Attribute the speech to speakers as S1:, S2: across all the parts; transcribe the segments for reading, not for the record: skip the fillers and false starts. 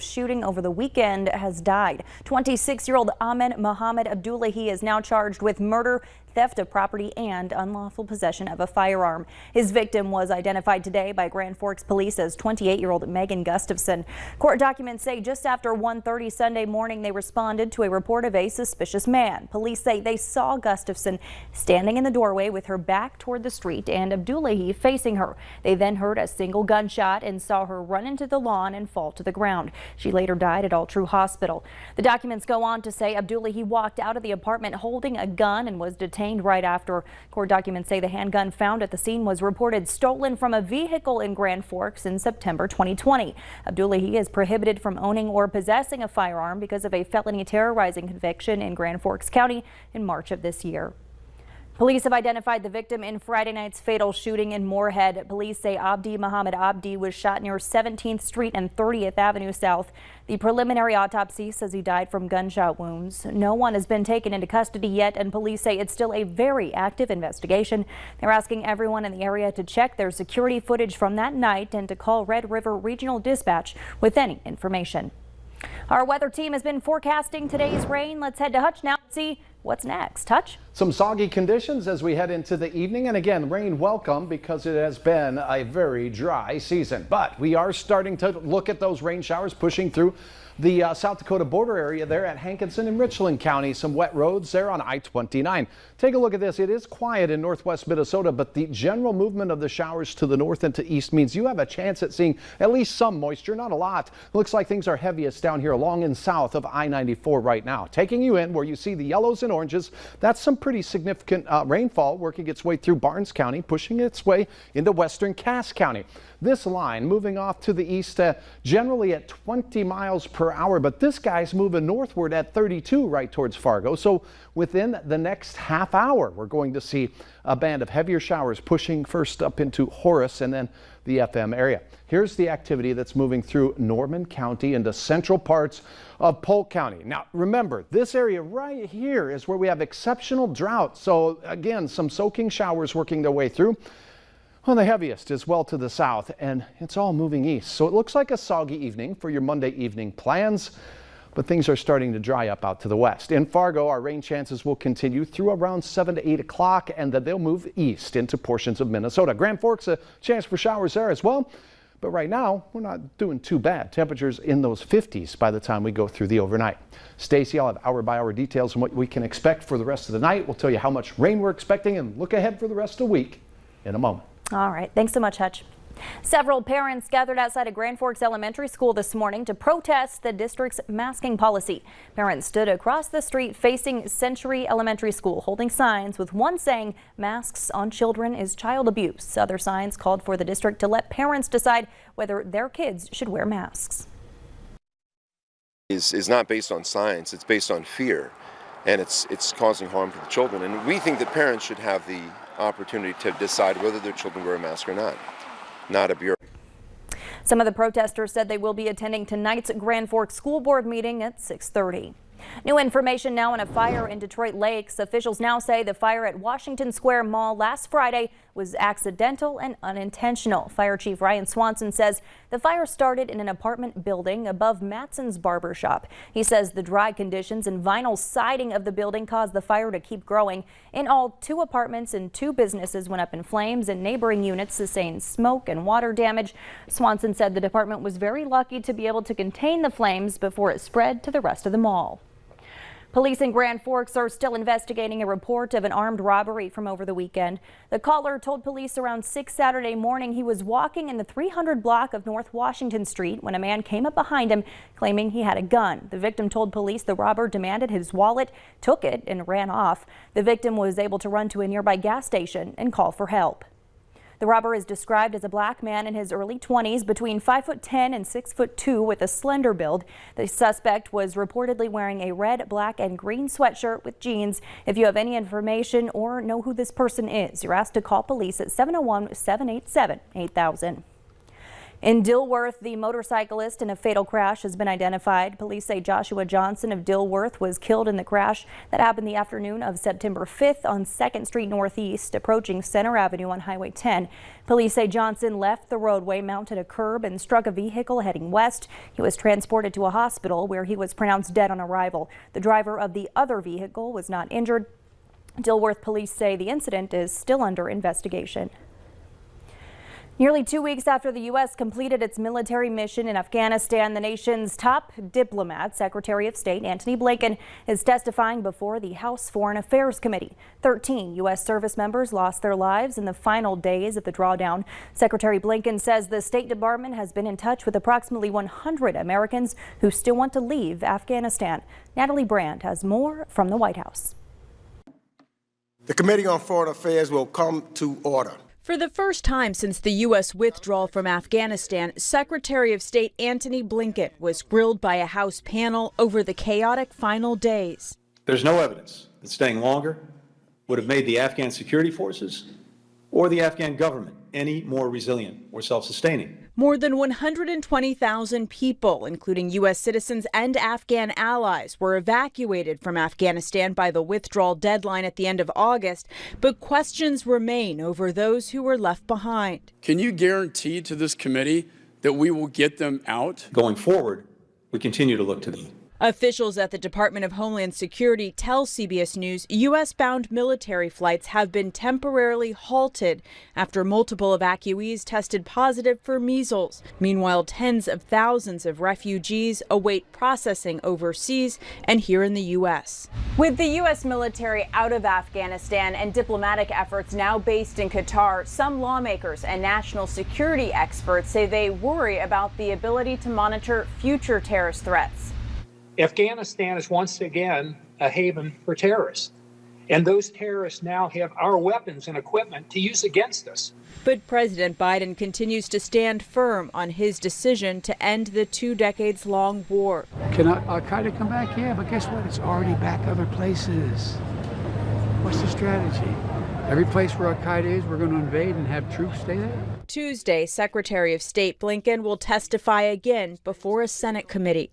S1: shooting over the weekend has died. 26-year-old Ahmed Mohammed Abdullahi is now charged with murder, theft of property, and unlawful possession of a firearm. His victim was identified today by Grand Forks police as 28-year-old Megan Gustafson. Court documents say just after 1:30 Sunday morning, they responded to a report of a suspicious man. Police say they saw Gustafson standing in the doorway with her back toward the street and Abdullahi facing her. They then heard a single gunshot and saw her run into the lawn and fall to the ground. She later died at All True Hospital. The documents go on to say Abdullahi walked out of the apartment holding a gun and was detained right after. Court documents say the handgun found at the scene was reported stolen from a vehicle in Grand Forks in September 2020. Abdullahi is prohibited from owning or possessing a firearm because of a felony terrorizing conviction in Grand Forks County in March of this year. Police have identified the victim in Friday night's fatal shooting in Moorhead. Police say Abdi Muhammad Abdi was shot near 17th Street and 30th Avenue South. The preliminary autopsy says he died from gunshot wounds. No one has been taken into custody yet, and police say it's still a very active investigation. They're asking everyone in the area to check their security footage from that night and to call Red River Regional Dispatch with any information. Our weather team has been forecasting today's rain. Let's head to Hutch now and see what's next. Hutch?
S2: Some soggy conditions as we head into the evening, and again, rain welcome because it has been a very dry season. But we are starting to look at those rain showers pushing through the South Dakota border area there at Hankinson and Richland County. Some wet roads there on I-29. Take a look at this. It is quiet in northwest Minnesota, but the general movement of the showers to the north and to east means you have a chance at seeing at least some moisture, not a lot. Looks like things are heaviest down here along and south of I-94 right now. Taking you in where you see the yellows and oranges, that's some pretty significant rainfall working its way through Barnes County, pushing its way into western Cass County. This line moving off to the east generally at 20 miles per hour, but this guy's moving northward at 32 right towards Fargo. So within the next half hour, we're going to see a band of heavier showers pushing first up into Horace and then the FM area. Here's the activity that's moving through Norman County into central parts of Polk County. Now, remember, this area right here is where we have exceptional drought. So again, some soaking showers working their way through. Well, the heaviest is well to the south, and it's all moving east. So it looks like a soggy evening for your Monday evening plans, but things are starting to dry up out to the west. In Fargo, our rain chances will continue through around 7 to 8 o'clock, and then they'll move east into portions of Minnesota. Grand Forks, a chance for showers there as well. But right now, we're not doing too bad. Temperatures in those 50s by the time we go through the overnight. Stacy, I'll have hour-by-hour details on what we can expect for the rest of the night. We'll tell you how much rain we're expecting and look ahead for the rest of the week in a moment.
S1: All right. Thanks so much, Hutch. Several parents gathered outside of Grand Forks Elementary School this morning to protest the district's masking policy. Parents stood across the street facing Century Elementary School, holding signs with one saying masks on children is child abuse. Other signs called for the district to let parents decide whether their kids should wear masks.
S3: Is not based on science, it's based on fear, and it's causing harm to the children. And we think that parents should have the opportunity to decide whether their children wear a mask or not a bureau.
S1: Some of the protesters said they will be attending tonight's Grand Forks School Board meeting at 6:30. New information now on a fire in Detroit Lakes. Officials now say the fire at Washington Square Mall last Friday was accidental and unintentional. Fire Chief Ryan Swanson says the fire started in an apartment building above Matson's barber shop. He says the dry conditions and vinyl siding of the building caused the fire to keep growing. In all, 2 apartments and 2 businesses went up in flames, and neighboring units sustained smoke and water damage. Swanson said the department was very lucky to be able to contain the flames before it spread to the rest of the mall. Police in Grand Forks are still investigating a report of an armed robbery from over the weekend. The caller told police around 6 Saturday morning he was walking in the 300 block of North Washington Street when a man came up behind him claiming he had a gun. The victim told police the robber demanded his wallet, took it, and ran off. The victim was able to run to a nearby gas station and call for help. The robber is described as a black man in his early 20s, between 5'10" and 6'2", with a slender build. The suspect was reportedly wearing a red, black, and green sweatshirt with jeans. If you have any information or know who this person is, you're asked to call police at 701-787-8000. In Dilworth, the motorcyclist in a fatal crash has been identified. Police say Joshua Johnson of Dilworth was killed in the crash that happened the afternoon of September 5th on 2nd Street Northeast, approaching Center Avenue on Highway 10. Police say Johnson left the roadway, mounted a curb, and struck a vehicle heading west. He was transported to a hospital where he was pronounced dead on arrival. The driver of the other vehicle was not injured. Dilworth police say the incident is still under investigation. Nearly 2 weeks after the U.S. completed its military mission in Afghanistan, the nation's top diplomat, Secretary of State Antony Blinken, is testifying before the House Foreign Affairs Committee. 13 U.S. service members lost their lives in the final days of the drawdown. Secretary Blinken says the State Department has been in touch with approximately 100 Americans who still want to leave Afghanistan. Natalie Brand has more from the White House.
S4: The Committee on Foreign Affairs will come to order.
S5: For the first time since the U.S. withdrawal from Afghanistan, Secretary of State Antony Blinken was grilled by a House panel over the chaotic final days.
S6: There's no evidence that staying longer would have made the Afghan security forces or the Afghan government any more resilient or self-sustaining.
S5: More than 120,000 people, including U.S. citizens and Afghan allies, were evacuated from Afghanistan by the withdrawal deadline at the end of August, but questions remain over those who were left behind.
S7: Can you guarantee to this committee that we will get them out?
S6: Going forward, we continue to look to them.
S5: Officials at the Department of Homeland Security tell CBS News U.S.-bound military flights have been temporarily halted after multiple evacuees tested positive for measles. Meanwhile, tens of thousands of refugees await processing overseas and here in the U.S. With the U.S. military out of Afghanistan and diplomatic efforts now based in Qatar, some lawmakers and national security experts say they worry about the ability to monitor future terrorist threats.
S8: Afghanistan is once again a haven for terrorists, and those terrorists now have our weapons and equipment to use against us.
S5: But President Biden continues to stand firm on his decision to end the 2 decades-long war.
S9: Can Al-Qaeda come back? Yeah, but guess what? It's already back other places. What's the strategy? Every place where Al-Qaeda is, we're going to invade and have troops stay there?
S5: Tuesday, Secretary of State Blinken will testify again before a Senate committee.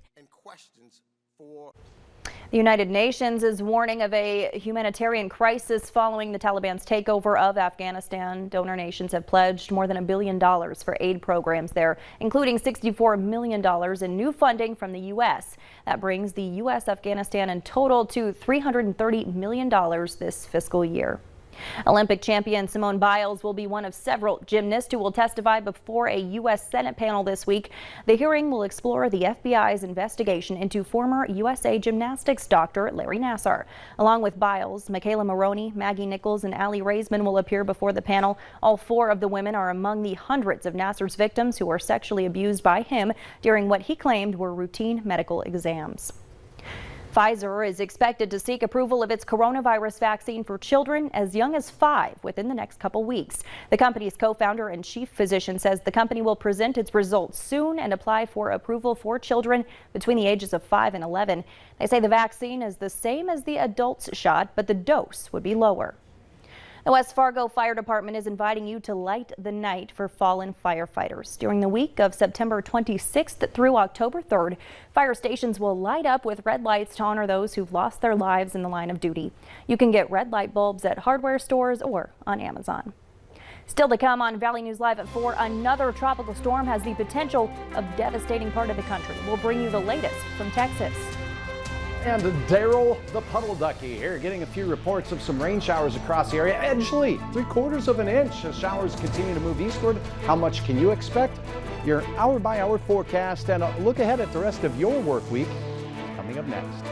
S1: The United Nations is warning of a humanitarian crisis following the Taliban's takeover of Afghanistan. Donor nations have pledged more than $1 billion for aid programs there, including $64 million in new funding from the U.S. That brings the U.S. Afghanistan in total to $330 million this fiscal year. Olympic champion Simone Biles will be one of several gymnasts who will testify before a U.S. Senate panel this week. The hearing will explore the FBI's investigation into former USA Gymnastics doctor Larry Nassar. Along with Biles, Michaela Maroney, Maggie Nichols, and Allie Raisman will appear before the panel. All 4 of the women are among the hundreds of Nassar's victims who were sexually abused by him during what he claimed were routine medical exams. Pfizer is expected to seek approval of its coronavirus vaccine for children as young as 5 within the next couple weeks. The company's co-founder and chief physician says the company will present its results soon and apply for approval for children between the ages of 5 and 11. They say the vaccine is the same as the adults shot, but the dose would be lower. The West Fargo Fire Department is inviting you to light the night for fallen firefighters. During the week of September 26th through October 3rd, fire stations will light up with red lights to honor those who've lost their lives in the line of duty. You can get red light bulbs at hardware stores or on Amazon. Still to come on Valley News Live at 4, another tropical storm has the potential of devastating part of the country. We'll bring you the latest from Texas.
S2: And Daryl the Puddle Ducky here, getting a few reports of some rain showers across the area. Edgeley, 3/4 of an inch as showers continue to move eastward. How much can you expect? Your hour-by-hour forecast and a look ahead at the rest of your work week coming up next.